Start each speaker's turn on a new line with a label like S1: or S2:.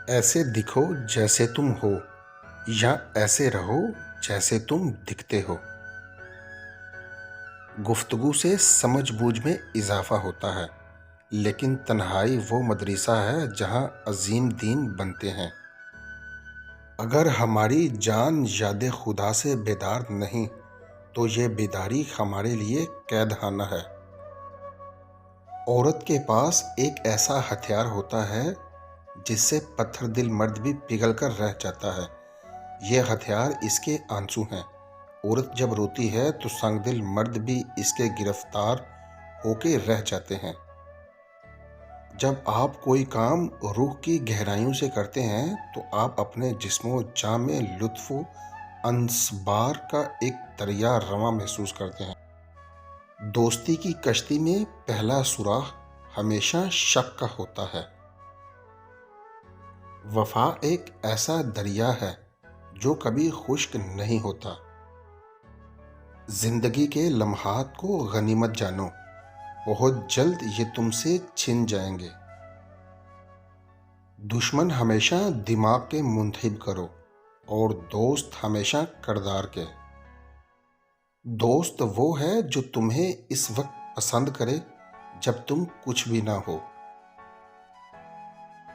S1: ایسے دکھو جیسے تم ہو یا ایسے رہو جیسے تم دکھتے ہو۔ گفتگو سے سمجھ بوجھ میں اضافہ ہوتا ہے، لیکن تنہائی وہ مدرسہ ہے جہاں عظیم دین بنتے ہیں۔ اگر ہماری جان یاد خدا سے بیدار نہیں تو یہ بیداری ہمارے لیے قید خانہ ہے۔ عورت کے پاس ایک ایسا ہتھیار ہوتا ہے جس سے پتھر دل مرد بھی پگھل کر رہ جاتا ہے۔ یہ ہتھیار اس کے آنسو ہیں۔ عورت جب روتی ہے تو سنگ دل مرد بھی اس کے گرفتار ہو کے رہ جاتے ہیں۔ جب آپ کوئی کام روح کی گہرائیوں سے کرتے ہیں تو آپ اپنے جسم و جاں میں لطف و انصبار کا ایک دریا رواں محسوس کرتے ہیں۔ دوستی کی کشتی میں پہلا سوراخ ہمیشہ شک کا ہوتا ہے۔ وفا ایک ایسا دریا ہے جو کبھی خشک نہیں ہوتا۔ زندگی کے لمحات کو غنیمت جانو، بہت جلد یہ تم سے چھن جائیں گے۔ دشمن ہمیشہ دماغ کے منتخب کرو اور دوست ہمیشہ کردار کے۔ دوست وہ ہے جو تمہیں اس وقت پسند کرے جب تم کچھ بھی نہ ہو۔